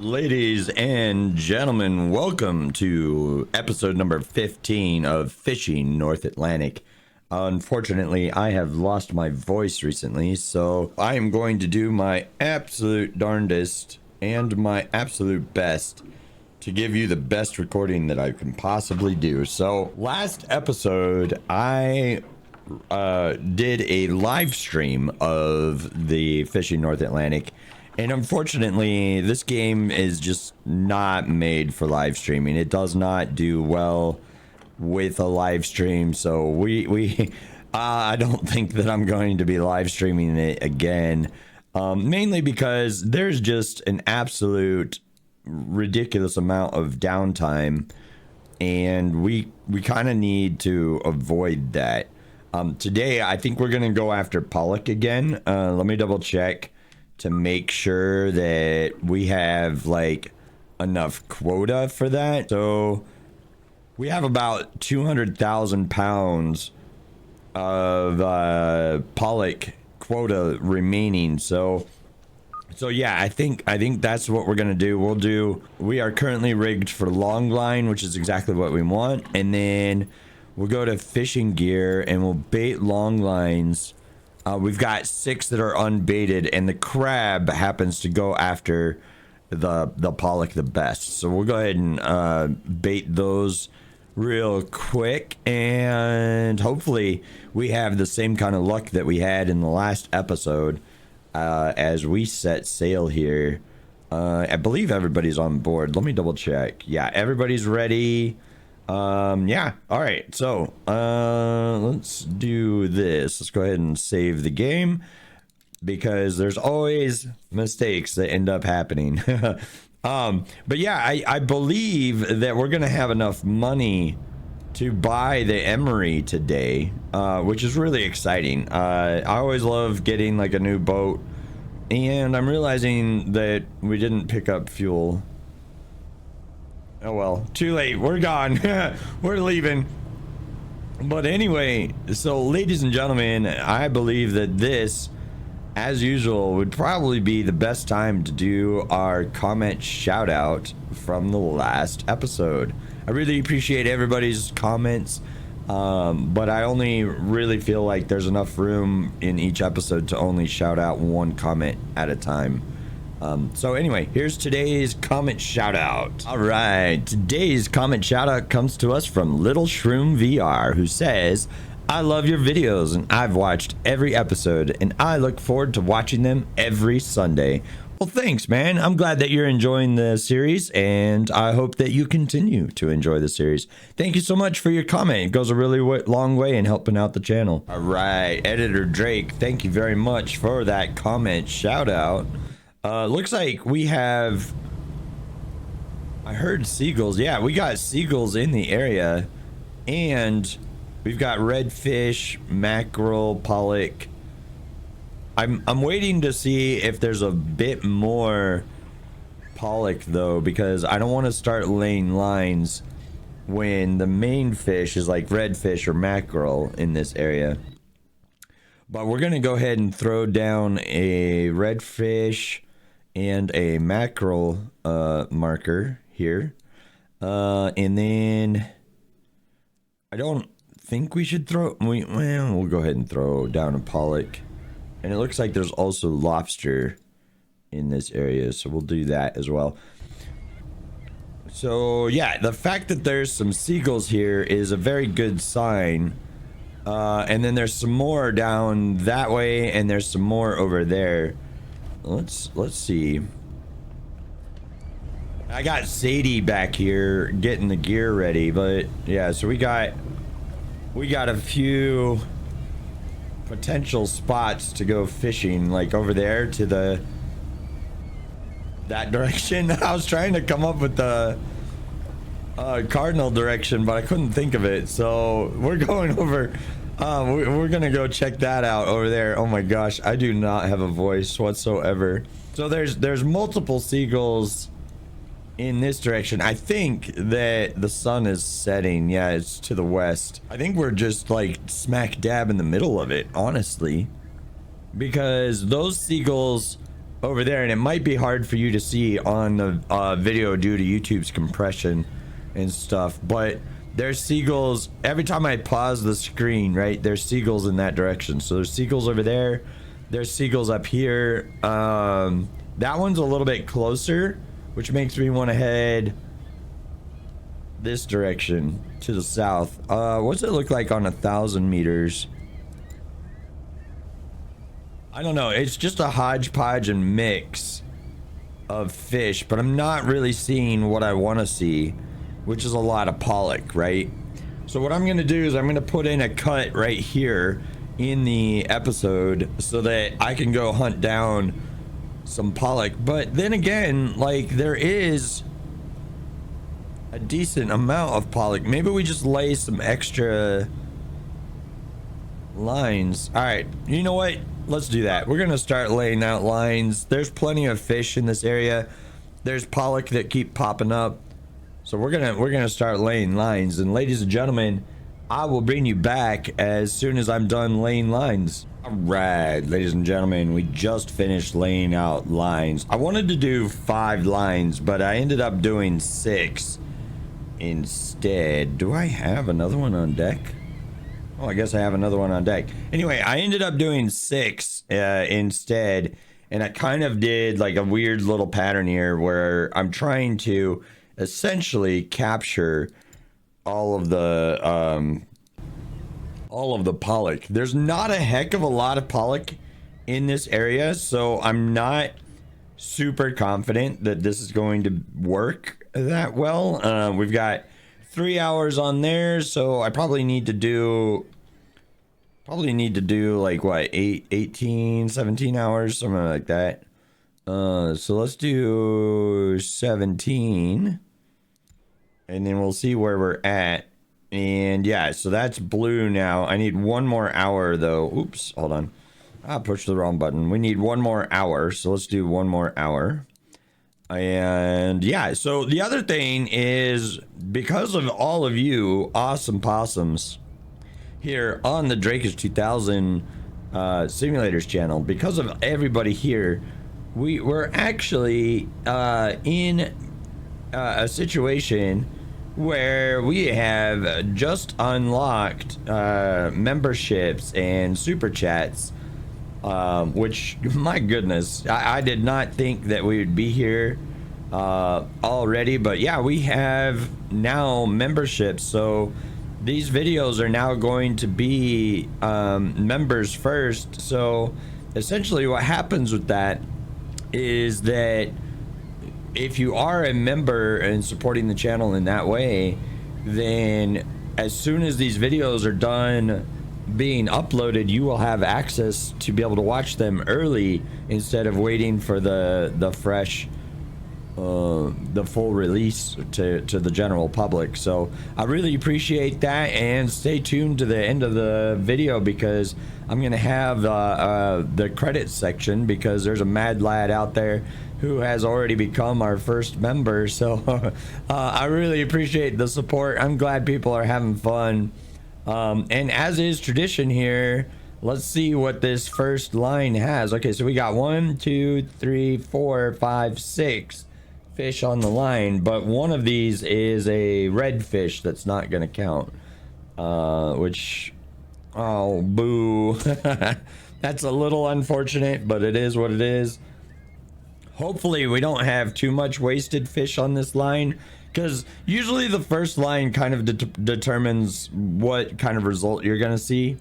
Ladies and gentlemen, welcome to episode number 15 of Fishing North Atlantic. Unfortunately, I have lost my voice recently, so I am going to do my absolute darndest and my absolute best to give you the best recording that I can possibly do. So, last episode, I did a live stream of the Fishing North Atlantic. And unfortunately, this game is just not made for live streaming. It does not do well with a live stream. So I don't think that I'm going to be live streaming it again. Mainly because there's just an absolute ridiculous amount of downtime. And we kind of need to avoid that. Today, I think we're going to go after pollock again. Let me double check to make sure that we have like enough quota for that. So we have about 200,000 pounds of pollock quota remaining. So yeah, I think that's what we're gonna do. We are currently rigged for long line, which is exactly what we want, and then we'll go to fishing gear and we'll bait long lines. We've got 6 that are unbaited, and the crab happens to go after the pollock the best. So we'll go ahead and bait those real quick, and hopefully we have the same kind of luck that we had in the last episode as we set sail here. I believe everybody's on board. Let me double check. Yeah, everybody's ready. Yeah, all right, so let's do this. Let's go ahead and save the game because there's always mistakes that end up happening. But yeah, I believe that we're gonna have enough money to buy the emery today, which is really exciting. I always love getting like a new boat, and I'm realizing that we didn't pick up fuel. Oh well, too late. We're gone. We're leaving. But anyway, so ladies and gentlemen, I believe that this, as usual, would probably be the best time to do our comment shout out from the last episode. I really appreciate everybody's comments, but I only really feel like there's enough room in each episode to only shout out one comment at a time. So anyway, here's today's comment shout out. All right, today's comment shout out comes to us from Little Shroom VR, who says, I love your videos and I've watched every episode and I look forward to watching them every Sunday. Well, thanks, man. I'm glad that you're enjoying the series, and I hope that you continue to enjoy the series. Thank you so much for your comment. It goes a really long way in helping out the channel. All right, Editor Drake, thank you very much for that comment shout out. Looks like we have, I heard seagulls. Yeah, we got seagulls in the area, and we've got redfish, mackerel, pollock. I'm waiting to see if there's a bit more pollock though, because I don't want to start laying lines when the main fish is like redfish or mackerel in this area. But we're gonna go ahead and throw down a redfish and a mackerel marker here, and then I don't think we should throw, we'll go ahead and throw down a pollock, and it looks like there's also lobster in this area, so we'll do that as well. So yeah, the fact that there's some seagulls here is a very good sign. And then there's some more down that way, and there's some more over there. Let's see. I got Sadie back here getting the gear ready, but yeah, so we got a few potential spots to go fishing, like over there to that direction. I was trying to come up with the cardinal direction, but I couldn't think of it, so we're going over. We're gonna go check that out over there. Oh my gosh, I do not have a voice whatsoever. So there's multiple seagulls in this direction. I think that the sun is setting. Yeah, it's to the west. I think we're just like smack dab in the middle of it, honestly, because those seagulls over there, and it might be hard for you to see on the video due to YouTube's compression and stuff, but there's seagulls every time I pause the screen, right? There's seagulls in that direction. So there's seagulls over there, there's seagulls up here. That one's a little bit closer, which makes me want to head this direction to the south. What's it look like on 1,000 meters? I don't know. It's just a hodgepodge and mix of fish, but I'm not really seeing what I want to see, which is a lot of pollock, right? So what I'm going to do is I'm going to put in a cut right here in the episode so that I can go hunt down some pollock. But then again, like, there is a decent amount of pollock. Maybe we just lay some extra lines. All right, you know what? Let's do that. We're gonna start laying out lines. There's plenty of fish in this area. There's pollock that keep popping up, so we're gonna start laying lines. And ladies and gentlemen, I will bring you back as soon as I'm done laying lines. All right, ladies and gentlemen, we just finished laying out lines. I wanted to do 5 lines, but I ended up doing 6 instead. Do I have another one on deck? Oh, I guess I have another one on deck. Anyway, I ended up doing 6 instead, and I kind of did like a weird little pattern here where I'm trying to essentially capture all of the pollock. There's not a heck of a lot of pollock in this area, so I'm not super confident that this is going to work that well. We've got 3 hours on there, so I probably need to do like what, 18 17 hours, something like that. So let's do 17 and then we'll see where we're at. And yeah, so that's blue now. I need 1 more hour though. Oops, hold on, I pushed the wrong button. We need 1 more hour, so let's do 1 more hour. And yeah, so the other thing is, because of all of you awesome possums here on the Drakers 2000 simulators channel, because of everybody here, we're actually in a situation where we have just unlocked memberships and super chats, which, my goodness, I did not think that we would be here already, but yeah, we have now memberships. So these videos are now going to be members first. So essentially what happens with that is that if you are a member and supporting the channel in that way, then as soon as these videos are done being uploaded, you will have access to be able to watch them early instead of waiting for the fresh the full release to the general public. So I really appreciate that, and stay tuned to the end of the video because I'm gonna have the credits section, because there's a mad lad out there who has already become our first member. So I really appreciate the support. I'm glad people are having fun. And as is tradition here, let's see what this first line has. Okay, so we got 1 2 3 4 5 6 fish on the line, but one of these is a red fish that's not gonna count, which, oh boo. That's a little unfortunate, but it is what it is. Hopefully we don't have too much wasted fish on this line, because usually the first line kind of determines what kind of result you're gonna see.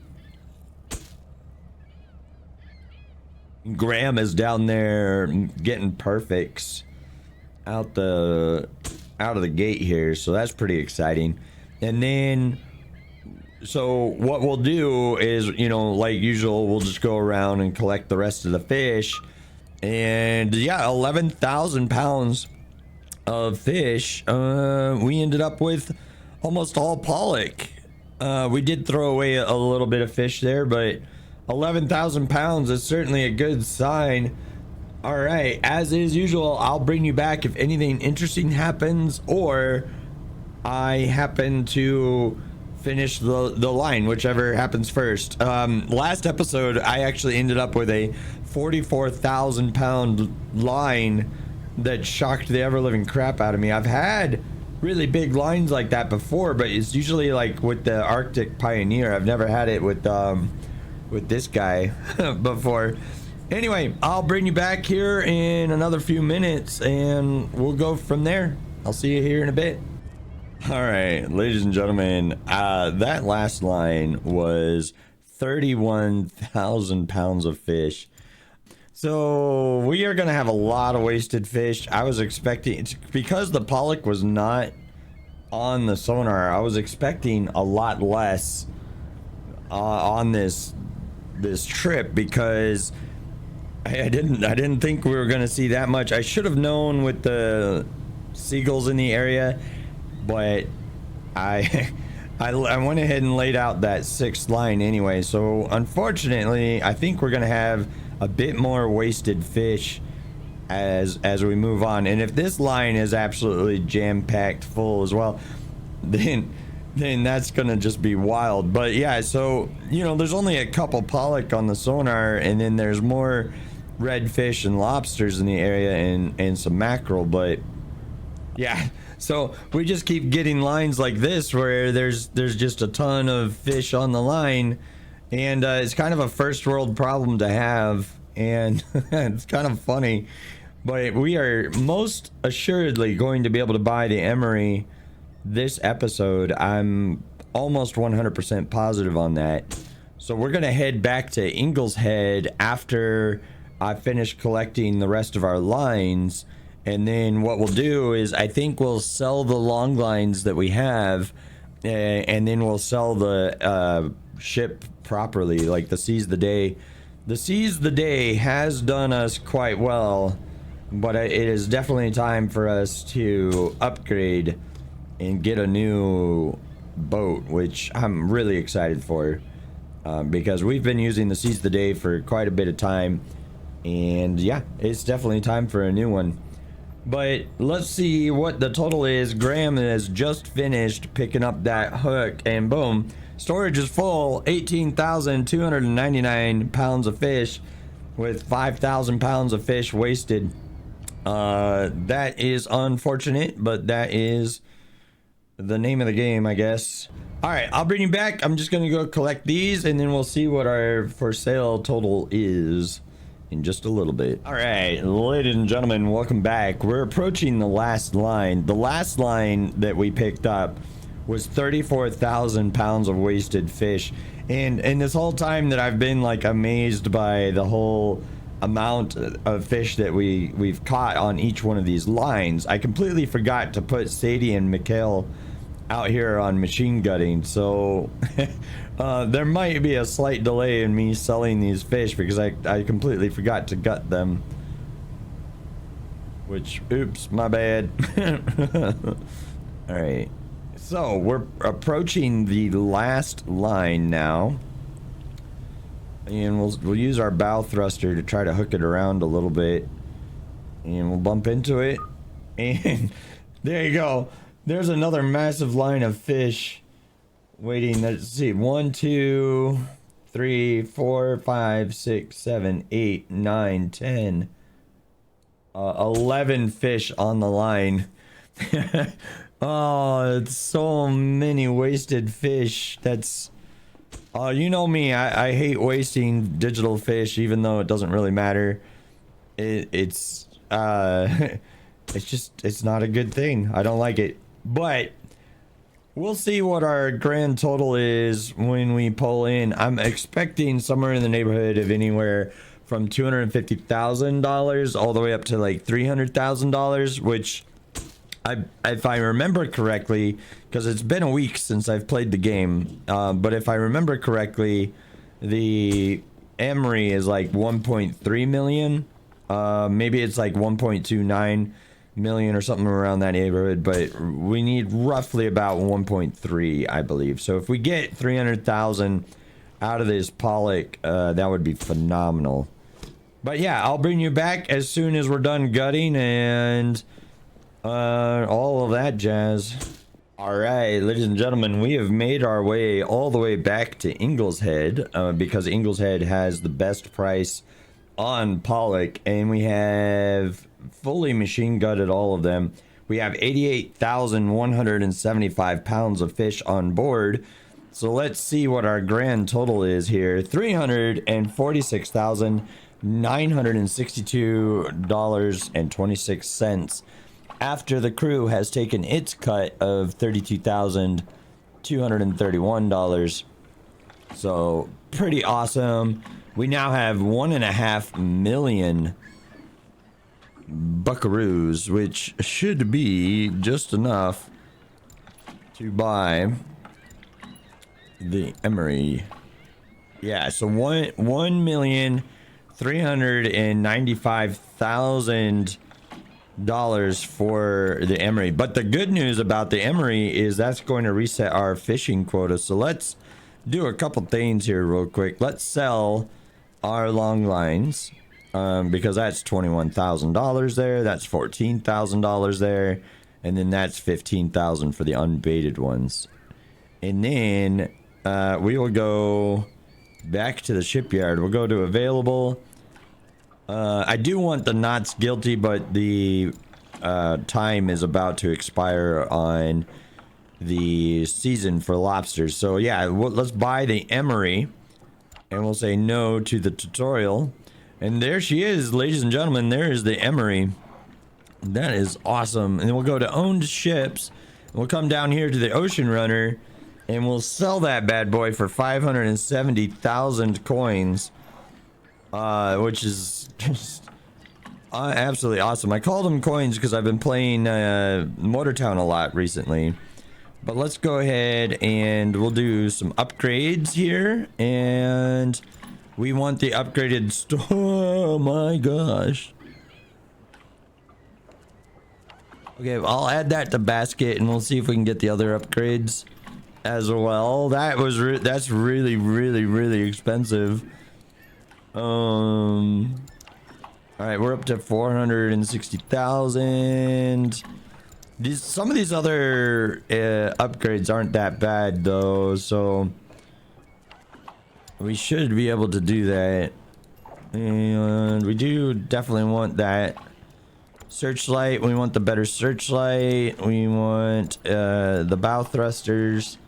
Graham is down there getting perfects out of the gate here, so that's pretty exciting. And then, so what we'll do is, you know, like usual, we'll just go around and collect the rest of the fish. And yeah, 11,000 pounds of fish. We ended up with almost all pollock. We did throw away a little bit of fish there, but 11,000 pounds is certainly a good sign. All right, as is usual, I'll bring you back if anything interesting happens, or I happen to finish the line, whichever happens first. Last episode, I actually ended up with a 44,000 pound line that shocked the ever-living crap out of me. I've had really big lines like that before, but it's usually like with the Arctic Pioneer. I've never had it with this guy before. Anyway, I'll bring you back here in another few minutes and we'll go from there. I'll see you here in a bit. All right, ladies and gentlemen, that last line was 31,000 pounds of fish. So we are gonna have a lot of wasted fish. I was expecting, because the pollock was not on the sonar, I was expecting a lot less on this trip, because I didn't think we were gonna see that much. I should have known with the seagulls in the area, but I went ahead and laid out that 6th line anyway. So unfortunately, I think we're gonna have a bit more wasted fish as we move on. And if this line is absolutely jam-packed full as well, then that's gonna just be wild. But yeah, so you know, there's only a couple pollock on the sonar, and then there's more redfish and lobsters in the area, and some mackerel. But yeah, so we just keep getting lines like this where there's just a ton of fish on the line, and it's kind of a first world problem to have, and it's kind of funny. But we are most assuredly going to be able to buy the emery this episode. I'm almost 100% positive on that. So we're gonna head back to Ingleshead after I finish collecting the rest of our lines, and then what we'll do is I think we'll sell the long lines that we have, and then we'll sell the ship properly, like the Seize the Day. The Seize the Day has done us quite well, but it is definitely time for us to upgrade and get a new boat, which I'm really excited for, because we've been using the Seize the Day for quite a bit of time, and yeah, it's definitely time for a new one. But let's see what the total is. Graham has just finished picking up that hook, and boom, storage is full. 18,299 pounds of fish with 5,000 pounds of fish wasted. That is unfortunate, but that is the name of the game, I guess. All right, I'll bring you back. I'm just gonna go collect these, and then we'll see what our for sale total is in just a little bit. All right, ladies and gentlemen, welcome back. We're approaching the last line. The last line that we picked up was 34,000 pounds of wasted fish, and this whole time that I've been like amazed by the whole amount of fish that we've caught on each one of these lines, I completely forgot to put Sadie and Mikhail out here on machine gutting. So there might be a slight delay in me selling these fish because I completely forgot to gut them, which, oops, my bad. All right, so we're approaching the last line now, and we'll use our bow thruster to try to hook it around a little bit, and we'll bump into it, and there you go. There's another massive line of fish waiting. Let's see, 1, 2, 3, 4, 5, 6, 7, 8, 9, 10, 11 fish on the line. Oh, it's so many wasted fish. That's you know me, I hate wasting digital fish, even though it doesn't really matter. It's it's not a good thing. I don't like it. But we'll see what our grand total is when we pull in. I'm expecting somewhere in the neighborhood of anywhere from $250,000 all the way up to like $300,000, which if I remember correctly, because it's been a week since I've played the game, but if I remember correctly, the emery is like 1.3 million. Maybe it's like 1.29 million or something around that neighborhood, but we need roughly about 1.3, I believe. So if we get 300,000 out of this pollock, that would be phenomenal. But yeah, I'll bring you back as soon as we're done gutting and all of that jazz. All right, ladies and gentlemen, we have made our way all the way back to Ingleshead because Ingleshead has the best price on pollock, and we have fully machine gutted all of them. We have 88,175 pounds of fish on board. So let's see what our grand total is here. $346,962.26 after the crew has taken its cut of $32,231. So pretty awesome. We now have 1.5 million buckaroos, which should be just enough to buy the emery. Yeah, so 1,395,000 for the emery. But the good news about the emery is that's going to reset our fishing quota. So let's do a couple things here real quick. Let's sell our long lines because that's $21,000 there. That's $14,000 there, and then that's $15,000 for the unbaited ones. And then we will go back to the shipyard. We'll go to available. I do want the knots guilty, but the time is about to expire on the season for lobsters. So yeah, let's buy the emery, and we'll say no to the tutorial. And there she is, ladies and gentlemen. There is the emery. That is awesome. And then we'll go to owned ships. We'll come down here to the ocean runner, and we'll sell that bad boy for 570,000 coins, which is just absolutely awesome. I call them coins because I've been playing Motortown a lot recently. But let's go ahead and we'll do some upgrades here, and we want the upgraded oh my gosh. Okay, I'll add that to basket, and we'll see if we can get the other upgrades as well. That's really expensive. All right, we're up to 460,000. Some of these other upgrades aren't that bad though, so we should be able to do that. And we do definitely want that searchlight. We want the better searchlight. We want the bow thrusters.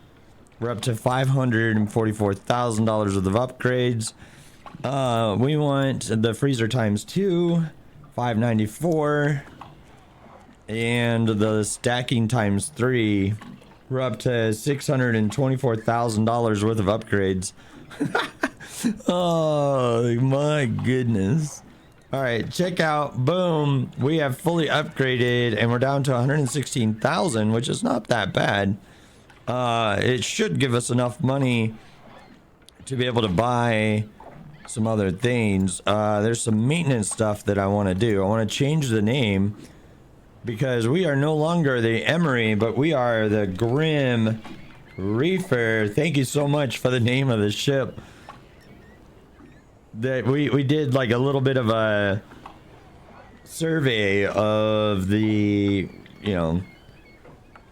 We're up to $544,000 worth of upgrades. We want the freezer times 2, 594. And the stacking times 3. We're up to $624,000 worth of upgrades. Oh my goodness. All right, check out. Boom, we have fully upgraded, and we're down to 116,000, which is not that bad. It should give us enough money to be able to buy some other things. There's some maintenance stuff that I want to do. I want to change the name, because we are no longer the emery, but we are the Grim Reefer. Thank you so much for the name of the ship. That we did like a little bit of a survey of the, you know,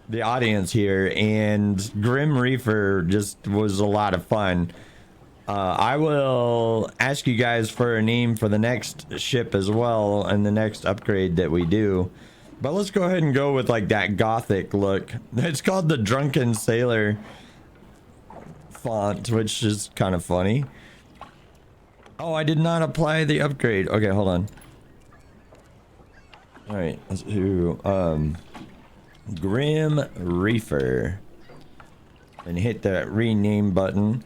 the audience here, and Grim Reefer just was a lot of fun. I will ask you guys for a name for the next ship as well, and the next upgrade that we do. But let's go ahead and go with like that gothic look. It's called the Drunken Sailor font, which is kind of funny. Oh, I did not apply the upgrade. Okay, hold on. All right, let's do Grim Reefer and hit the rename button.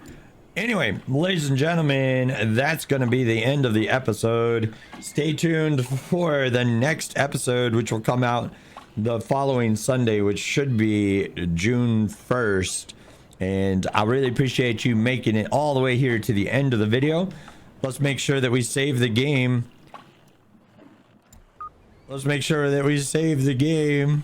Anyway, ladies and gentlemen, that's going to be the end of the episode. Stay tuned for the next episode, which will come out the following Sunday, which should be June 1st. And I really appreciate you making it all the way here to the end of the video. Let's make sure that we save the game. Let's make sure that we save the game.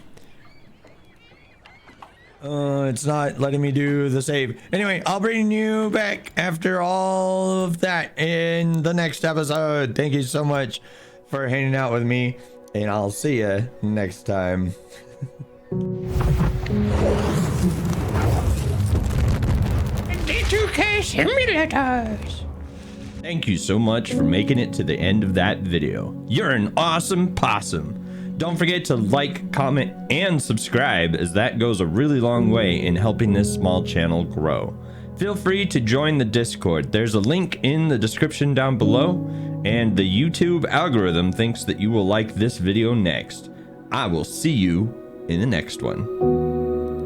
It's not letting me do the save. Anyway, I'll bring you back after all of that in the next episode. Thank you so much for hanging out with me, and I'll see you next time. 2K simulators. Thank you so much for making it to the end of that video. You're an awesome possum. Don't forget to like, comment, and subscribe, as that goes a really long way in helping this small channel grow. Feel free to join the Discord. There's a link in the description down below, and the YouTube algorithm thinks that you will like this video next. I will see you in the next one.